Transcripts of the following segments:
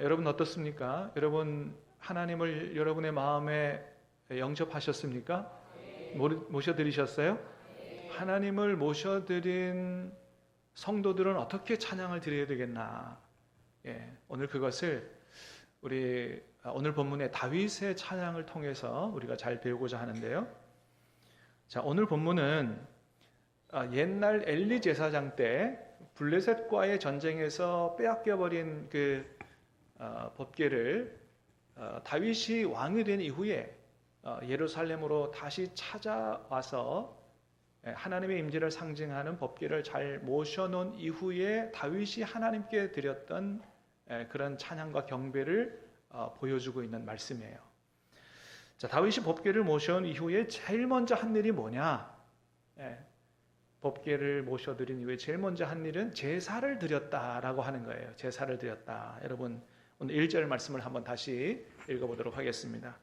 여러분 어떻습니까? 여러분 하나님을 여러분의 마음에 영접하셨습니까? 모셔드리셨어요? 하나님을 모셔드린 성도들은 어떻게 찬양을 드려야 되겠나? 오늘 그것을 우리 오늘 본문의 다윗의 찬양을 통해서 우리가 잘 배우고자 하는데요. 자, 오늘 본문은 옛날 엘리 제사장 때 블레셋과의 전쟁에서 빼앗겨버린 그 법궤를 다윗이 왕이 된 이후에 예루살렘으로 다시 찾아와서 하나님의 임재를 상징하는 법궤를 잘 모셔놓은 이후에 다윗이 하나님께 드렸던 그런 찬양과 경배를 보여주고 있는 말씀이에요. 자, 다윗이 법궤를 모셔온 이후에 제일 먼저 한 일이 뭐냐? 법궤를 모셔드린 이후에 제일 먼저 한 일은 제사를 드렸다라고 하는 거예요. 제사를 드렸다. 여러분 오늘 1절 말씀을 한번 다시 읽어보도록 하겠습니다.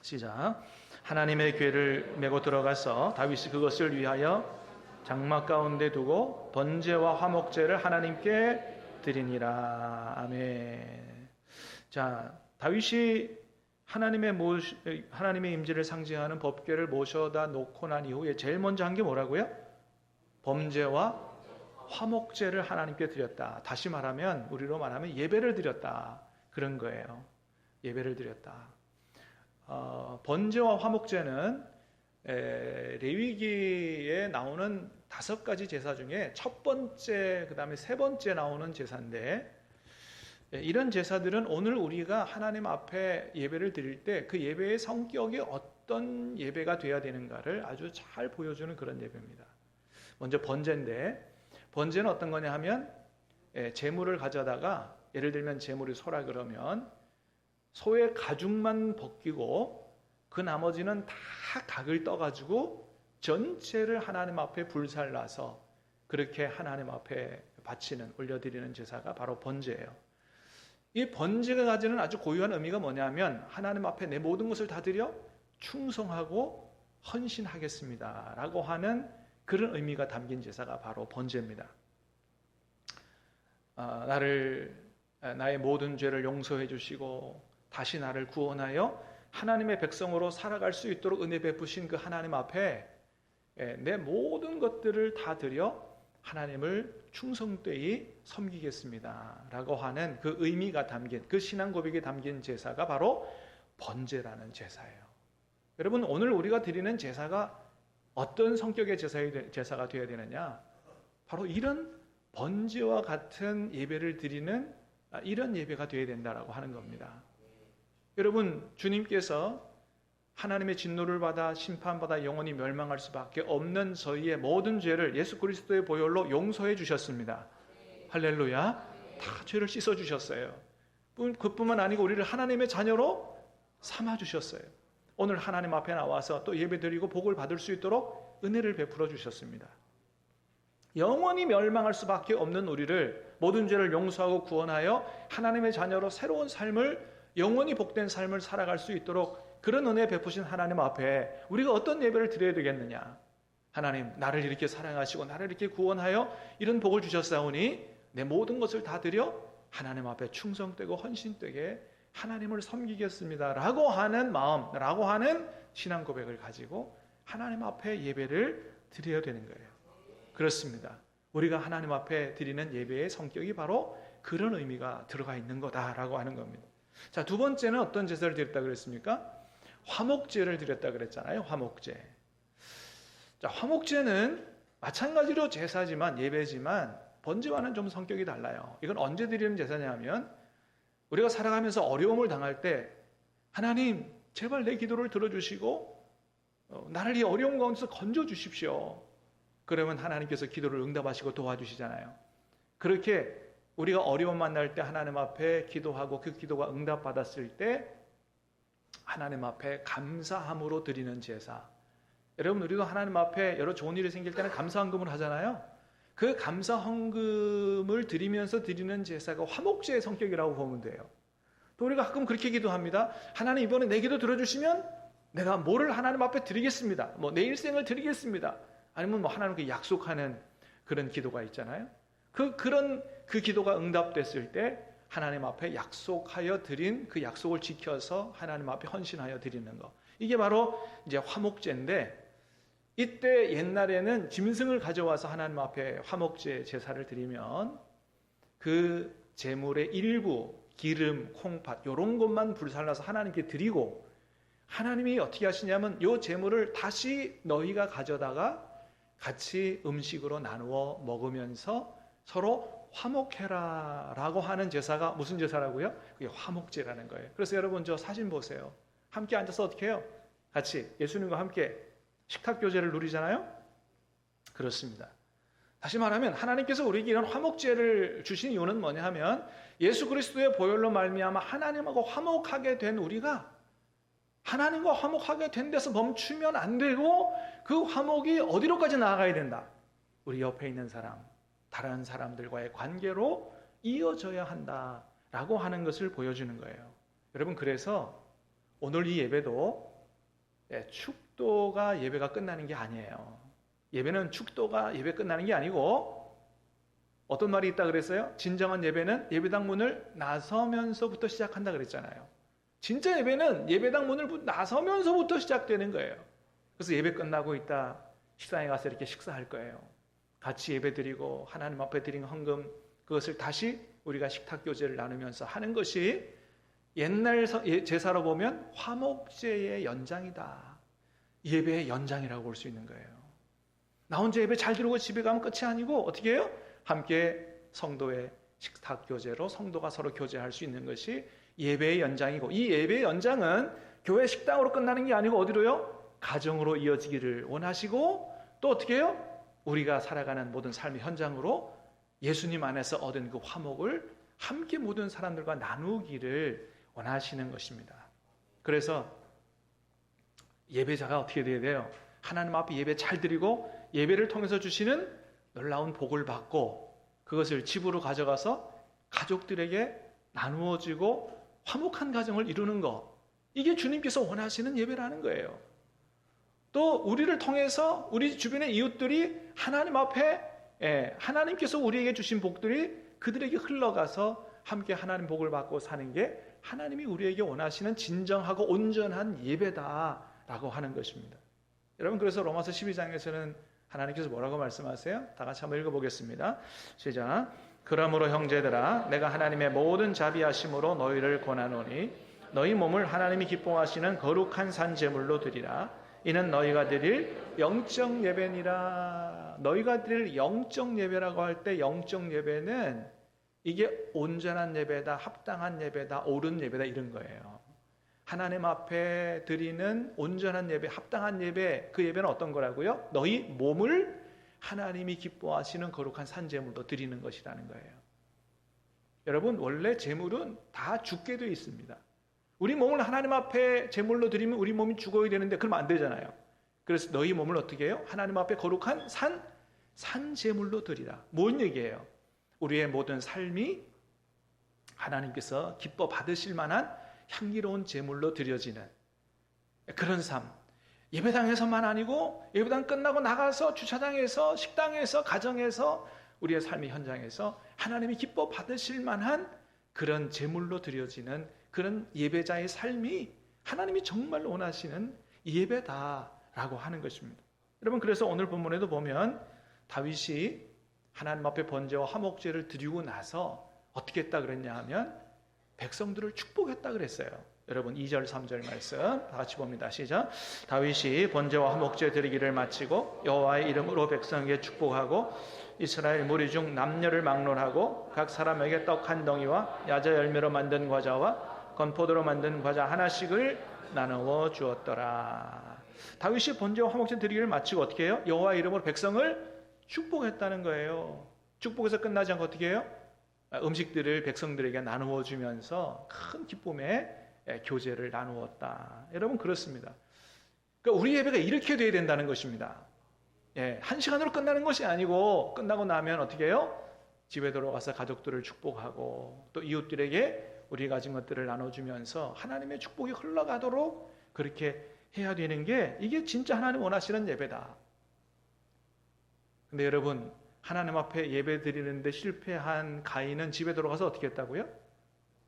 시작. 하나님의 궤를 메고 들어가서 다윗이 그것을 위하여 장막 가운데 두고 번제와 화목제를 하나님께 드리니라. 아멘. 자, 다윗이 하나님의 임재를 상징하는 법궤를 모셔다 놓고 난 이후에 제일 먼저 한 게 뭐라고요? 범죄와 화목제를 하나님께 드렸다. 다시 말하면 우리로 말하면 예배를 드렸다. 그런 거예요. 예배를 드렸다. 번제와 화목제는 레위기에 나오는 5가지 제사 중에 첫 번째, 그 다음에 세 번째 나오는 제사인데, 이런 제사들은 오늘 우리가 하나님 앞에 예배를 드릴 때 그 예배의 성격이 어떤 예배가 되어야 되는가를 아주 잘 보여주는 그런 예배입니다. 먼저 번제인데, 번제는 어떤 거냐 하면 제물을 가져다가, 예를 들면 제물이 소라 그러면 소의 가죽만 벗기고 그 나머지는 다 각을 떠가지고 전체를 하나님 앞에 불살라서 그렇게 하나님 앞에 바치는, 올려드리는 제사가 바로 번제예요. 이 번제가 가지는 아주 고유한 의미가 뭐냐면 하나님 앞에 내 모든 것을 다 드려 충성하고 헌신하겠습니다 라고 하는 그런 의미가 담긴 제사가 바로 번제입니다. 나의 모든 죄를 용서해 주시고 다시 나를 구원하여 하나님의 백성으로 살아갈 수 있도록 은혜 베푸신 그 하나님 앞에 내 모든 것들을 다 드려 하나님을 충성되이 섬기겠습니다 라고 하는 그 의미가 담긴, 그 신앙 고백이 담긴 제사가 바로 번제라는 제사예요. 여러분, 오늘 우리가 드리는 제사가 어떤 성격의 제사가 되어야 되느냐? 바로 이런 번제와 같은 예배를 드리는 이런 예배가 되어야 된다라고 하는 겁니다. 여러분, 주님께서 하나님의 진노를 받아 심판받아 영원히 멸망할 수밖에 없는 저희의 모든 죄를 예수 그리스도의 보혈로 용서해 주셨습니다. 할렐루야. 다 죄를 씻어 주셨어요. 그뿐만 아니고 우리를 하나님의 자녀로 삼아 주셨어요. 오늘 하나님 앞에 나와서 또 예배드리고 복을 받을 수 있도록 은혜를 베풀어 주셨습니다. 영원히 멸망할 수밖에 없는 우리를, 모든 죄를 용서하고 구원하여 하나님의 자녀로 새로운 삶을, 영원히 복된 삶을 살아갈 수 있도록 그런 은혜 베푸신 하나님 앞에 우리가 어떤 예배를 드려야 되겠느냐? 하나님, 나를 이렇게 사랑하시고 나를 이렇게 구원하여 이런 복을 주셨사오니 내 모든 것을 다 드려 하나님 앞에 충성되고 헌신되게 하나님을 섬기겠습니다 라고 하는 마음, 라고 하는 신앙 고백을 가지고 하나님 앞에 예배를 드려야 되는 거예요. 그렇습니다. 우리가 하나님 앞에 드리는 예배의 성격이 바로 그런 의미가 들어가 있는 거다라고 하는 겁니다. 자, 두 번째는 어떤 제사를 드렸다 그랬습니까? 화목제를 드렸다 그랬잖아요. 화목제. 자, 화목제는 마찬가지로 제사지만, 예배지만 번제와는 좀 성격이 달라요. 이건 언제 드리는 제사냐면 우리가 살아가면서 어려움을 당할 때 하나님 제발 내 기도를 들어주시고 나를 이 어려운 가운데서 건져주십시오. 그러면 하나님께서 기도를 응답하시고 도와주시잖아요. 그렇게 우리가 어려움 만날 때 하나님 앞에 기도하고 그 기도가 응답받았을 때 하나님 앞에 감사함으로 드리는 제사. 여러분, 우리도 하나님 앞에 여러 좋은 일이 생길 때는 감사헌금을 하잖아요. 그 감사헌금을 드리면서 드리는 제사가 화목제의 성격이라고 보면 돼요. 또 우리가 가끔 그렇게 기도합니다. 하나님, 이번에 내 기도 들어주시면 내가 뭐를 하나님 앞에 드리겠습니다. 내 일생을 드리겠습니다. 아니면 하나님께 약속하는 그런 기도가 있잖아요. 그 기도가 응답됐을 때 하나님 앞에 약속하여 드린 그 약속을 지켜서 하나님 앞에 헌신하여 드리는 거. 이게 바로 이제 화목제인데, 이때 옛날에는 짐승을 가져와서 하나님 앞에 화목제 제사를 드리면 그 제물의 일부, 기름, 콩팥 이런 것만 불살라서 하나님께 드리고, 하나님이 어떻게 하시냐면 이 제물을 다시 너희가 가져다가 같이 음식으로 나누어 먹으면서 서로 화목해라 라고 하는 제사가 무슨 제사라고요? 그게 화목제라는 거예요. 그래서 여러분 저 사진 보세요. 함께 앉아서 어떻게 해요? 같이 예수님과 함께 식탁교제를 누리잖아요. 그렇습니다. 다시 말하면 하나님께서 우리에게 이런 화목제를 주신 이유는 뭐냐 하면, 예수 그리스도의 보혈로 말미암아 하나님하고 화목하게 된 우리가 하나님과 화목하게 된 데서 멈추면 안 되고, 그 화목이 어디로까지 나아가야 된다? 우리 옆에 있는 사람, 다른 사람들과의 관계로 이어져야 한다라고 하는 것을 보여주는 거예요. 여러분, 그래서 오늘 이 예배도 축도가 예배가 끝나는 게 아니에요. 예배는 축도가 예배 끝나는 게 아니고, 어떤 말이 있다 그랬어요? 진정한 예배는 예배당 문을 나서면서부터 시작한다 그랬잖아요. 진짜 예배는 예배당 문을 나서면서부터 시작되는 거예요. 그래서 예배 끝나고 있다 식당에 가서 이렇게 식사할 거예요. 같이 예배 드리고 하나님 앞에 드린 헌금, 그것을 다시 우리가 식탁교제를 나누면서 하는 것이 옛날 제사로 보면 화목제의 연장이다. 예배의 연장이라고 볼 수 있는 거예요. 나 혼자 예배 잘 드리고 집에 가면 끝이 아니고 어떻게 해요? 함께 성도의 식탁교제로 성도가 서로 교제할 수 있는 것이 예배의 연장이고, 이 예배의 연장은 교회 식당으로 끝나는 게 아니고 어디로요? 가정으로 이어지기를 원하시고, 또 어떻게 해요? 우리가 살아가는 모든 삶의 현장으로 예수님 안에서 얻은 그 화목을 함께 모든 사람들과 나누기를 원하시는 것입니다. 그래서 예배자가 어떻게 돼야 돼요? 하나님 앞에 예배 잘 드리고 예배를 통해서 주시는 놀라운 복을 받고, 그것을 집으로 가져가서 가족들에게 나누어지고 화목한 가정을 이루는 것, 이게 주님께서 원하시는 예배라는 거예요. 또 우리를 통해서 우리 주변의 이웃들이 하나님 앞에 하나님께서 우리에게 주신 복들이 그들에게 흘러가서 함께 하나님 복을 받고 사는 게 하나님이 우리에게 원하시는 진정하고 온전한 예배다라고 하는 것입니다. 여러분, 그래서 로마서 12장에서는 하나님께서 뭐라고 말씀하세요? 다 같이 한번 읽어보겠습니다. 시작. 그러므로 형제들아, 내가 하나님의 모든 자비하심으로 너희를 권하노니 너희 몸을 하나님이 기뻐하시는 거룩한 산 제물로 드리라. 이는 너희가 드릴 영적 예배니라. 너희가 드릴 영적 예배라고 할 때, 영적 예배는 이게 온전한 예배다, 합당한 예배다, 옳은 예배다, 이런 거예요. 하나님 앞에 드리는 온전한 예배, 합당한 예배, 그 예배는 어떤 거라고요? 너희 몸을 하나님이 기뻐하시는 거룩한 산제물로 드리는 것이라는 거예요. 여러분, 원래 제물은 다 죽게 되어 있습니다. 우리 몸을 하나님 앞에 제물로 드리면 우리 몸이 죽어야 되는데 그러면 안 되잖아요. 그래서 너희 몸을 어떻게 해요? 하나님 앞에 거룩한 산제물로 드리라. 뭔 얘기예요? 우리의 모든 삶이 하나님께서 기뻐 받으실 만한 향기로운 제물로 드려지는 그런 삶. 예배당에서만 아니고 예배당 끝나고 나가서 주차장에서, 식당에서, 가정에서, 우리의 삶의 현장에서 하나님이 기뻐 받으실 만한 그런 제물로 드려지는 그런 예배자의 삶이 하나님이 정말 원하시는 예배다라고 하는 것입니다. 여러분, 그래서 오늘 본문에도 보면 다윗이 하나님 앞에 번제와 화목제를 드리고 나서 어떻게 했다 그랬냐 하면 백성들을 축복했다 그랬어요. 여러분, 2절 3절 말씀 다 같이 봅니다. 시작. 다윗이 번제와 화목제 드리기를 마치고 여호와의 이름으로 백성에게 축복하고 이스라엘 무리 중 남녀를 막론하고 각 사람에게 떡 한 덩이와 야자 열매로 만든 과자와 건포도로 만든 과자 하나씩을 나누어 주었더라. 다윗이 번제와 화목제 드리기를 마치고 어떻게 해요? 여호와의 이름으로 백성을 축복했다는 거예요. 축복해서 끝나지 않고 어떻게 해요? 음식들을 백성들에게 나누어 주면서 큰 기쁨의 교제를 나누었다. 여러분, 그렇습니다. 그러니까 우리 예배가 이렇게 돼야 된다는 것입니다. 한 시간으로 끝나는 것이 아니고 끝나고 나면 어떻게 해요? 집에 들어가서 가족들을 축복하고 또 이웃들에게 우리 가진 것들을 나눠주면서 하나님의 축복이 흘러가도록 그렇게 해야 되는 게 이게 진짜 하나님 원하시는 예배다. 근데 여러분, 하나님 앞에 예배 드리는데 실패한 가인은 집에 들어가서 어떻게 했다고요?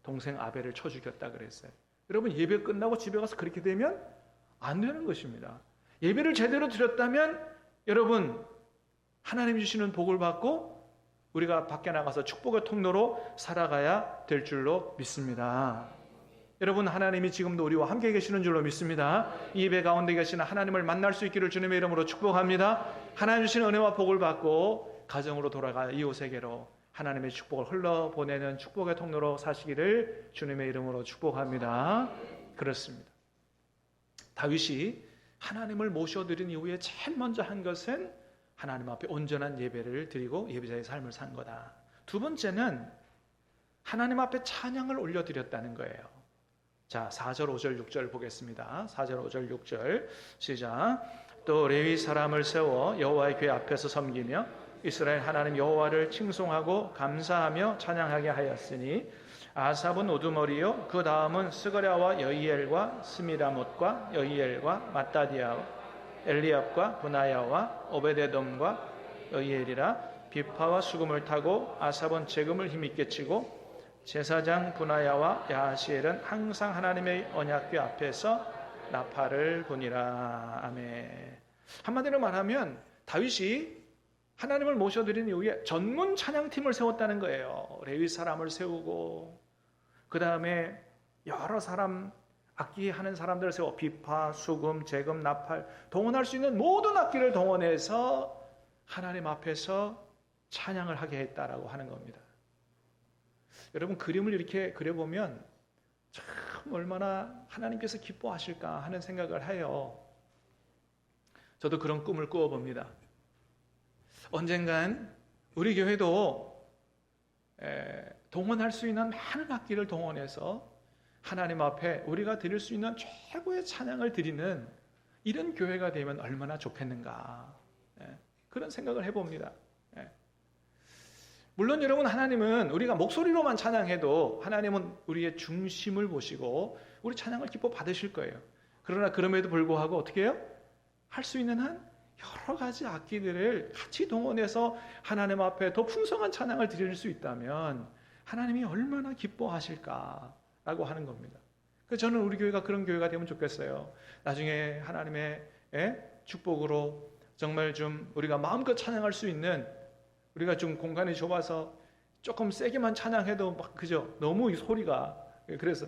동생 아벨을 쳐 죽였다 그랬어요. 여러분, 예배 끝나고 집에 가서 그렇게 되면 안 되는 것입니다. 예배를 제대로 드렸다면 여러분, 하나님 주시는 복을 받고 우리가 밖에 나가서 축복의 통로로 살아가야 될 줄로 믿습니다. 여러분, 하나님이 지금도 우리와 함께 계시는 줄로 믿습니다. 이 예배 가운데 계시는 하나님을 만날 수 있기를 주님의 이름으로 축복합니다. 하나님 주신 은혜와 복을 받고 가정으로 돌아가 이웃에게로 하나님의 축복을 흘러보내는 축복의 통로로 사시기를 주님의 이름으로 축복합니다. 그렇습니다. 다윗이 하나님을 모셔드린 이후에 제일 먼저 한 것은 하나님 앞에 온전한 예배를 드리고 예배자의 삶을 산 거다. 두 번째는 하나님 앞에 찬양을 올려드렸다는 거예요. 자, 4절, 5절, 6절 보겠습니다. 4절, 5절, 6절 시작. 또 레위 사람을 세워 여호와의 궤 앞에서 섬기며 이스라엘 하나님 여호와를 칭송하고 감사하며 찬양하게 하였으니 아삽은 우두머리요 그 다음은 스가랴와 여이엘과 스미라못과 여이엘과 마따디아와 엘리압과 브나야와 오베데돔과 여이엘이라 비파와 수금을 타고 아삽은 재금을 힘있게 치고 제사장 브나야와 야하시엘은 항상 하나님의 언약궤 앞에서 나팔을 부니라. 아멘. 한마디로 말하면 다윗이 하나님을 모셔드린 이후에 전문 찬양팀을 세웠다는 거예요. 레위 사람을 세우고 그 다음에 여러 사람 악기하는 사람들을 세워 비파, 수금, 재금, 나팔 동원할 수 있는 모든 악기를 동원해서 하나님 앞에서 찬양을 하게 했다라고 하는 겁니다. 여러분, 그림을 이렇게 그려보면 참 얼마나 하나님께서 기뻐하실까 하는 생각을 해요. 저도 그런 꿈을 꾸어봅니다. 언젠간 우리 교회도 동원할 수 있는 많은 악기를 동원해서 하나님 앞에 우리가 드릴 수 있는 최고의 찬양을 드리는 이런 교회가 되면 얼마나 좋겠는가, 그런 생각을 해봅니다. 물론 여러분, 하나님은 우리가 목소리로만 찬양해도 하나님은 우리의 중심을 보시고 우리 찬양을 기뻐 받으실 거예요. 그러나 그럼에도 불구하고 어떻게 해요? 할 수 있는 한 여러 가지 악기들을 같이 동원해서 하나님 앞에 더 풍성한 찬양을 드릴 수 있다면 하나님이 얼마나 기뻐하실까라고 하는 겁니다. 그래서 저는 우리 교회가 그런 교회가 되면 좋겠어요. 나중에 하나님의 축복으로 정말 좀 우리가 마음껏 찬양할 수 있는, 우리가 좀 공간이 좁아서 조금 세게만 찬양해도 막 그죠? 너무 이 소리가, 그래서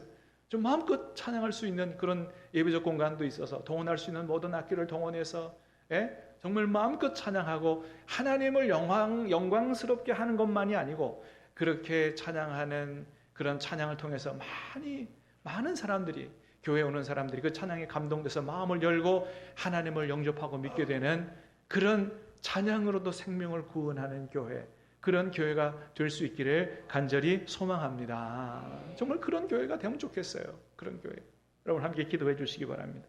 좀 마음껏 찬양할 수 있는 그런 예배적 공간도 있어서 동원할 수 있는 모든 악기를 동원해서 정말 마음껏 찬양하고 하나님을 영광스럽게 하는 것만이 아니고 그렇게 찬양하는 그런 찬양을 통해서 많은 사람들이, 교회에 오는 사람들이 그 찬양에 감동돼서 마음을 열고 하나님을 영접하고 믿게 되는 그런 찬양으로도 생명을 구원하는 교회, 그런 교회가 될 수 있기를 간절히 소망합니다. 정말 그런 교회가 되면 좋겠어요. 그런 교회. 여러분 함께 기도해 주시기 바랍니다.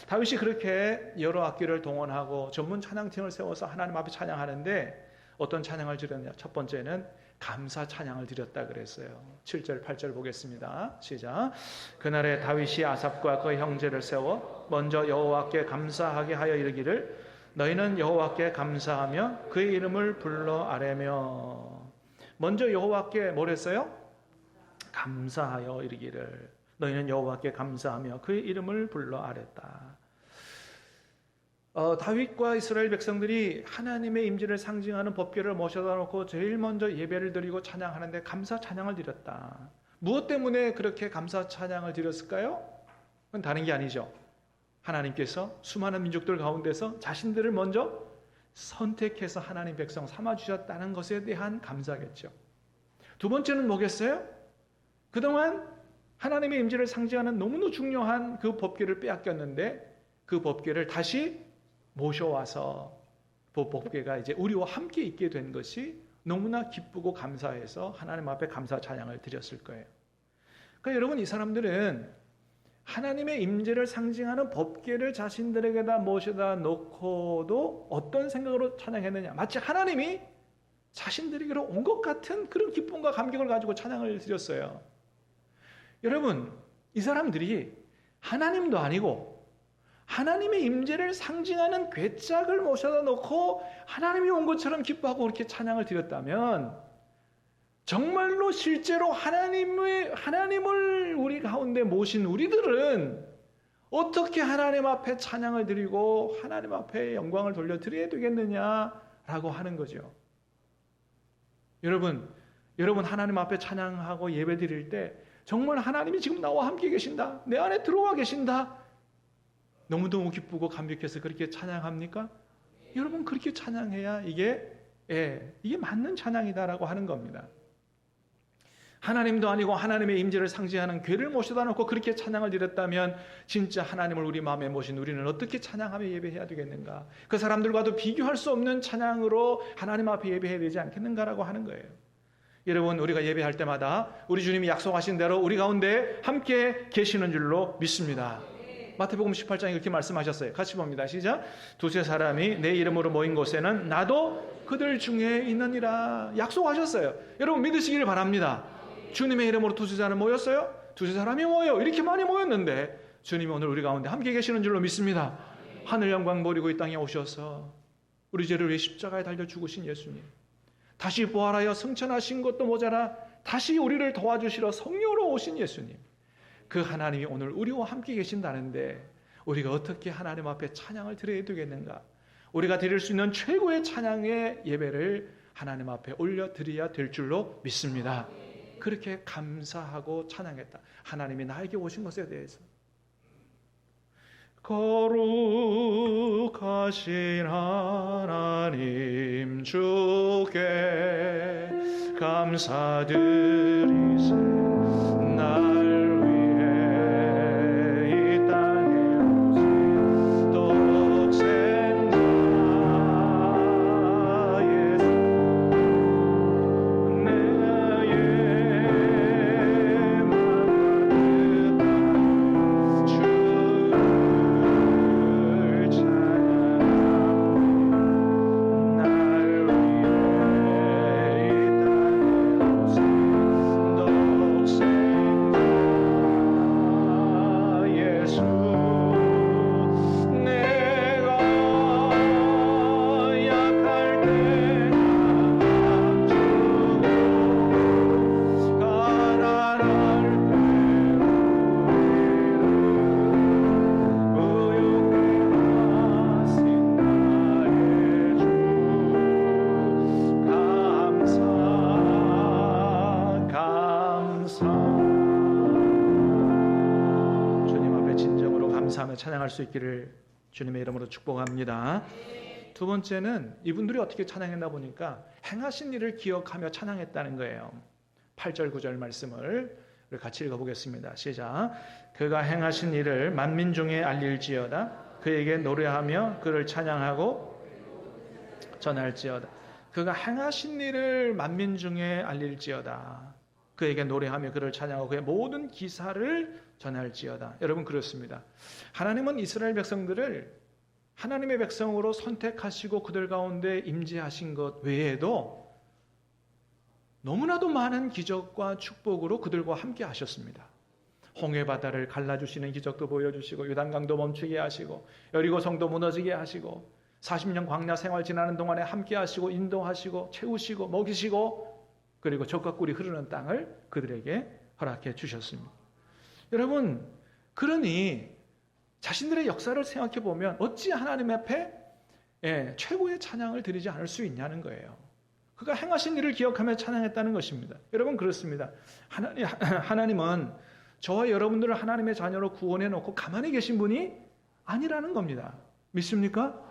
다윗이 그렇게 여러 악기를 동원하고 전문 찬양팀을 세워서 하나님 앞에 찬양하는데 어떤 찬양을 드렸냐? 첫 번째는 감사 찬양을 드렸다 그랬어요. 7절 8절 보겠습니다. 시작. 그날에 다윗이 아삽과 그 형제를 세워 먼저 여호와께 감사하게 하여 이르기를 너희는 여호와께 감사하며 그의 이름을 불러 아뢰며. 먼저 여호와께 뭘 했어요? 감사하여 이르기를 너희는 여호와께 감사하며 그의 이름을 불러 아뢰다. 다윗과 이스라엘 백성들이 하나님의 임재를 상징하는 법궤를 모셔다 놓고 제일 먼저 예배를 드리고 찬양하는데 감사 찬양을 드렸다. 무엇 때문에 그렇게 감사 찬양을 드렸을까요? 그건 다른 게 아니죠. 하나님께서 수많은 민족들 가운데서 자신들을 먼저 선택해서 하나님 백성 삼아주셨다는 것에 대한 감사겠죠. 두 번째는 뭐겠어요? 그동안 하나님의 임재를 상징하는 너무나 중요한 그 법궤를 빼앗겼는데 그 법궤를 다시 모셔와서 그 법궤가 이제 우리와 함께 있게 된 것이 너무나 기쁘고 감사해서 하나님 앞에 감사 찬양을 드렸을 거예요. 그러니까 여러분, 이 사람들은 하나님의 임재를 상징하는 법궤를 자신들에게다 모셔다 놓고도 어떤 생각으로 찬양했느냐? 마치 하나님이 자신들에게로 온 것 같은 그런 기쁨과 감격을 가지고 찬양을 드렸어요. 여러분, 이 사람들이 하나님도 아니고 하나님의 임재를 상징하는 궤짝을 모셔다 놓고 하나님이 온 것처럼 기뻐하고 그렇게 찬양을 드렸다면 정말로 실제로 하나님을 우리 가운데 모신 우리들은 어떻게 하나님 앞에 찬양을 드리고 하나님 앞에 영광을 돌려드려야 되겠느냐라고 하는 거죠. 여러분 하나님 앞에 찬양하고 예배 드릴 때 정말 하나님이 지금 나와 함께 계신다, 내 안에 들어와 계신다, 너무너무 기쁘고 감격해서 그렇게 찬양합니까? 여러분 그렇게 찬양해야 이게 맞는 찬양이다라고 하는 겁니다. 하나님도 아니고 하나님의 임재를 상징하는 괴를 모셔다 놓고 그렇게 찬양을 드렸다면 진짜 하나님을 우리 마음에 모신 우리는 어떻게 찬양하며 예배해야 되겠는가? 그 사람들과도 비교할 수 없는 찬양으로 하나님 앞에 예배해야 되지 않겠는가라고 하는 거예요. 여러분 우리가 예배할 때마다 우리 주님이 약속하신 대로 우리 가운데 함께 계시는 줄로 믿습니다. 마태복음 18장에 이렇게 말씀하셨어요. 같이 봅니다. 시작. 두세 사람이 내 이름으로 모인 곳에는 나도 그들 중에 있느니라. 약속하셨어요. 여러분 믿으시기를 바랍니다. 주님의 이름으로 두세 사람 모였어요? 두세 사람이 모여요. 이렇게 많이 모였는데 주님이 오늘 우리 가운데 함께 계시는 줄로 믿습니다. 하늘 영광 버리고 이 땅에 오셔서 우리 죄를 위해 십자가에 달려 죽으신 예수님, 다시 부활하여 승천하신 것도 모자라 다시 우리를 도와주시러 성령으로 오신 예수님, 그 하나님이 오늘 우리와 함께 계신다는데 우리가 어떻게 하나님 앞에 찬양을 드려야 되겠는가? 우리가 드릴 수 있는 최고의 찬양의 예배를 하나님 앞에 올려드려야 될 줄로 믿습니다. 그렇게 감사하고 찬양했다. 하나님이 나에게 오신 것에 대해서. 거룩하신 하나님 주께 감사드리세. 날 찬양할 수 있기를 주님의 이름으로 축복합니다. 두 번째는 이분들이 어떻게 찬양했나 보니까 행하신 일을 기억하며 찬양했다는 거예요. 8절 9절 말씀을 같이 읽어보겠습니다. 시작. 그가 행하신 일을 만민 중에 알릴지어다. 그에게 노래하며 그를 찬양하고 전할지어다. 그가 행하신 일을 만민 중에 알릴지어다. 그에게 노래하며 그를 찬양하고 그의 모든 기사를 전할지어다. 여러분 그렇습니다. 하나님은 이스라엘 백성들을 하나님의 백성으로 선택하시고 그들 가운데 임재하신 것 외에도 너무나도 많은 기적과 축복으로 그들과 함께 하셨습니다. 홍해바다를 갈라주시는 기적도 보여주시고 요단강도 멈추게 하시고 여리고 성도 무너지게 하시고 40년 광야 생활 지나는 동안에 함께 하시고 인도하시고 채우시고 먹이시고 그리고 젖과 꿀이 흐르는 땅을 그들에게 허락해 주셨습니다. 여러분 그러니 자신들의 역사를 생각해 보면 어찌 하나님 앞에 최고의 찬양을 드리지 않을 수 있냐는 거예요. 그가 행하신 일을 기억하며 찬양했다는 것입니다. 여러분 그렇습니다. 하나님은 저와 여러분들을 하나님의 자녀로 구원해 놓고 가만히 계신 분이 아니라는 겁니다. 믿습니까?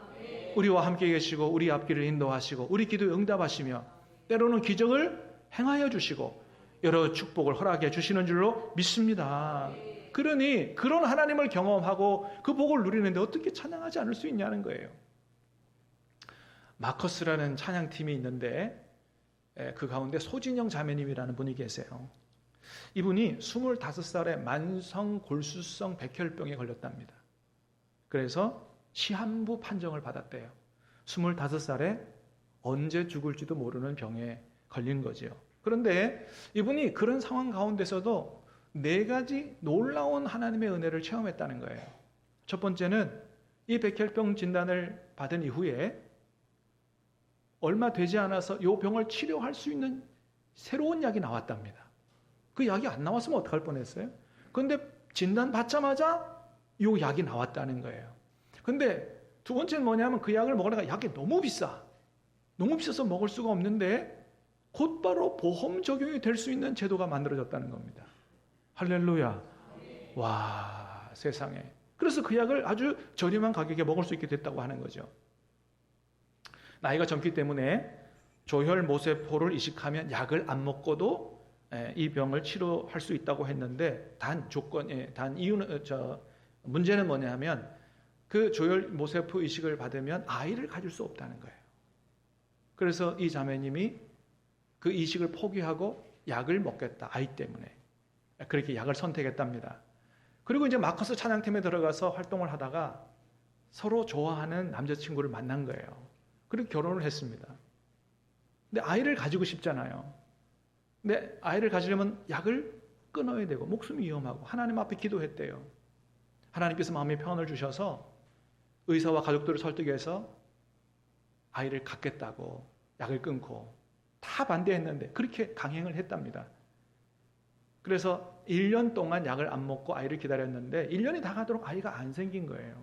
우리와 함께 계시고 우리 앞길을 인도하시고 우리 기도 응답하시며 때로는 기적을 행하여 주시고 여러 축복을 허락해 주시는 줄로 믿습니다. 그러니 그런 하나님을 경험하고 그 복을 누리는데 어떻게 찬양하지 않을 수 있냐는 거예요. 마커스라는 찬양팀이 있는데 그 가운데 소진영 자매님이라는 분이 계세요. 이분이 25살에 만성 골수성 백혈병에 걸렸답니다. 그래서 시한부 판정을 받았대요. 25살에 언제 죽을지도 모르는 병에 걸린 거지요. 그런데 이분이 그런 상황 가운데서도 4가지 놀라운 하나님의 은혜를 체험했다는 거예요. 첫 번째는 이 백혈병 진단을 받은 이후에 얼마 되지 않아서 이 병을 치료할 수 있는 새로운 약이 나왔답니다. 그 약이 안 나왔으면 어떡할 뻔했어요? 그런데 진단 받자마자 이 약이 나왔다는 거예요. 근데 두 번째는 뭐냐면 그 약을 먹으려니까 약이 너무 비싸. 너무 비싸서 먹을 수가 없는데 곧바로 보험 적용이 될 수 있는 제도가 만들어졌다는 겁니다. 할렐루야. 와, 세상에. 그래서 그 약을 아주 저렴한 가격에 먹을 수 있게 됐다고 하는 거죠. 나이가 젊기 때문에 조혈모세포를 이식하면 약을 안 먹고도 이 병을 치료할 수 있다고 했는데 단 이유는 문제는 뭐냐면 그 조혈모세포 이식을 받으면 아이를 가질 수 없다는 거예요. 그래서 이 자매님이 그 이식을 포기하고 약을 먹겠다, 아이 때문에. 그렇게 약을 선택했답니다. 그리고 이제 마커스 찬양팀에 들어가서 활동을 하다가 서로 좋아하는 남자친구를 만난 거예요. 그리고 결혼을 했습니다. 근데 아이를 가지고 싶잖아요. 근데 아이를 가지려면 약을 끊어야 되고 목숨이 위험하고 하나님 앞에 기도했대요. 하나님께서 마음의 평안을 주셔서 의사와 가족들을 설득해서 아이를 갖겠다고 약을 끊고 다 반대했는데 그렇게 강행을 했답니다. 그래서 1년 동안 약을 안 먹고 아이를 기다렸는데 1년이 다 가도록 아이가 안 생긴 거예요.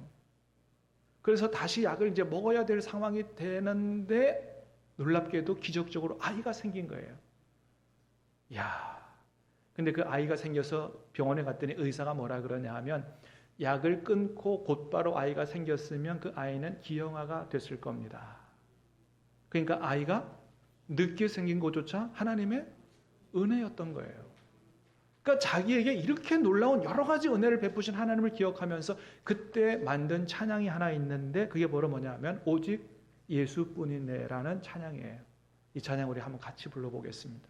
그래서 다시 약을 이제 먹어야 될 상황이 되는데 놀랍게도 기적적으로 아이가 생긴 거예요. 야, 근데 그 아이가 생겨서 병원에 갔더니 의사가 뭐라 그러냐 하면 약을 끊고 곧바로 아이가 생겼으면 그 아이는 기형아가 됐을 겁니다. 그러니까 아이가 늦게 생긴 것조차 하나님의 은혜였던 거예요. 그러니까 자기에게 이렇게 놀라운 여러 가지 은혜를 베푸신 하나님을 기억하면서 그때 만든 찬양이 하나 있는데 그게 뭐냐면 오직 예수뿐이네라는 찬양이에요. 이 찬양 우리 한번 같이 불러보겠습니다.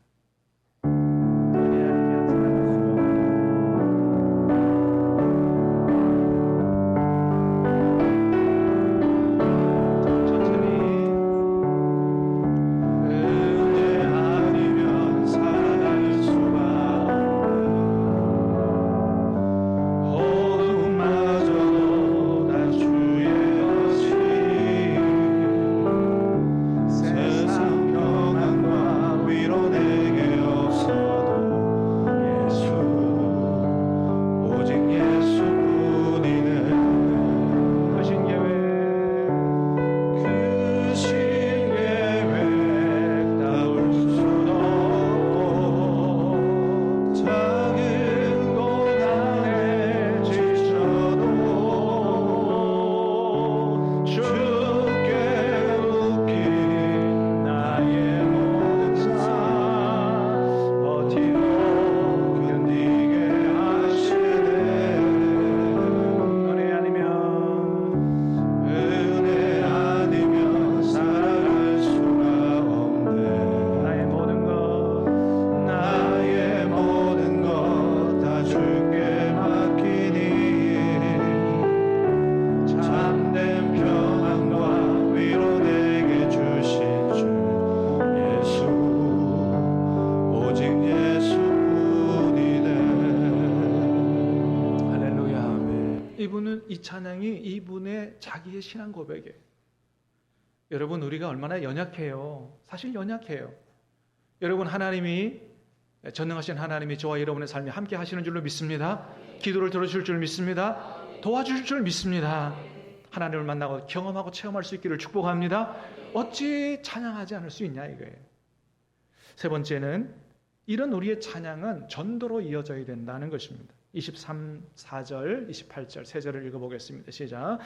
이 찬양이 이분의 자기의 신앙 고백이에요. 여러분, 우리가 얼마나 연약해요. 사실 연약해요. 여러분, 하나님이 전능하신 하나님이 저와 여러분의 삶에 함께 하시는 줄로 믿습니다. 기도를 들어주실 줄 믿습니다. 도와주실 줄 믿습니다. 하나님을 만나고 경험하고 체험할 수 있기를 축복합니다. 어찌 찬양하지 않을 수 있냐 이거예요. 세 번째는 이런 우리의 찬양은 전도로 이어져야 된다는 것입니다. 23, 4절, 28절, 세 절을 읽어보겠습니다. 시작.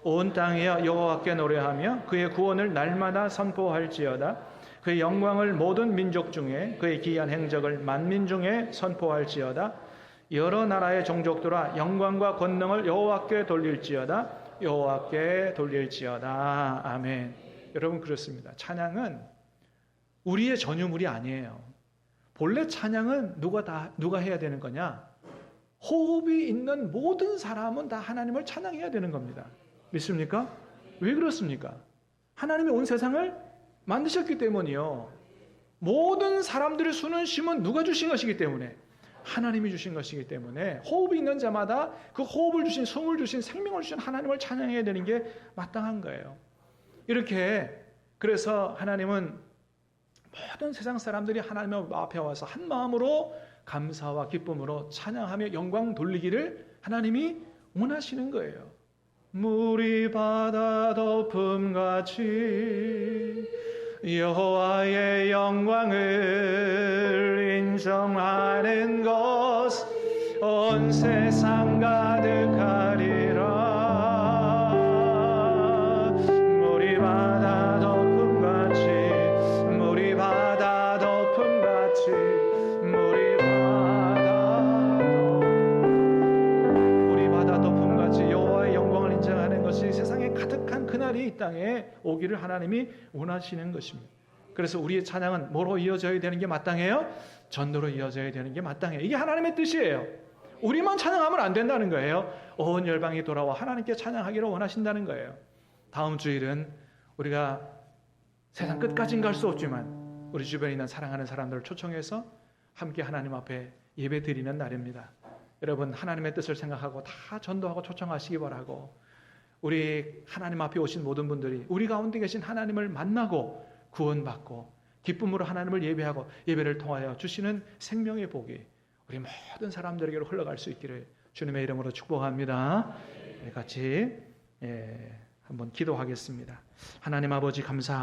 온 땅이여 여호와께 노래하며 그의 구원을 날마다 선포할지어다. 그의 영광을 모든 민족 중에 그의 기이한 행적을 만민 중에 선포할지어다. 여러 나라의 종족들아 영광과 권능을 여호와께 돌릴지어다. 여호와께 돌릴지어다. 아멘. 여러분, 그렇습니다. 찬양은 우리의 전유물이 아니에요. 본래 찬양은 누가 해야 되는 거냐? 호흡이 있는 모든 사람은 다 하나님을 찬양해야 되는 겁니다. 믿습니까? 왜 그렇습니까? 하나님이 온 세상을 만드셨기 때문이요. 모든 사람들의 수는 쉼은 누가 주신 것이기 때문에, 하나님이 주신 것이기 때문에 호흡이 있는 자마다 그 호흡을 주신, 숨을 주신, 생명을 주신 하나님을 찬양해야 되는 게 마땅한 거예요. 이렇게 그래서 하나님은 모든 세상 사람들이 하나님 앞에 와서 한 마음으로 감사와 기쁨으로 찬양하며 영광 돌리기를 하나님이 원하시는 거예요. 물이 바다 덮음같이 여호와의 영광을 인정하는 것 온 세상 가득하리라. 물이 바다 덮음같이 물이 바다 덮음같이 물이 바다 덮음같이 여호와의 영광을 인정하는 것이 세상에 가득한 그날이 이 땅에 오기를 하나님이 원하시는 것입니다. 그래서 우리의 찬양은 뭐로 이어져야 되는 게 마땅해요? 전도로 이어져야 되는 게 마땅해요. 이게 하나님의 뜻이에요. 우리만 찬양하면 안 된다는 거예요. 온 열방이 돌아와 하나님께 찬양하기를 원하신다는 거예요. 다음 주일은 우리가 세상 끝까지는 갈 수 없지만 우리 주변에 있는 사랑하는 사람들을 초청해서 함께 하나님 앞에 예배 드리는 날입니다. 여러분 하나님의 뜻을 생각하고 다 전도하고 초청하시기 바라고, 우리 하나님 앞에 오신 모든 분들이 우리 가운데 계신 하나님을 만나고 구원받고 기쁨으로 하나님을 예배하고 예배를 통하여 주시는 생명의 복이 우리 모든 사람들에게로 흘러갈 수 있기를 주님의 이름으로 축복합니다. 같이 한번 기도하겠습니다. 하나님 아버지 감사합니다.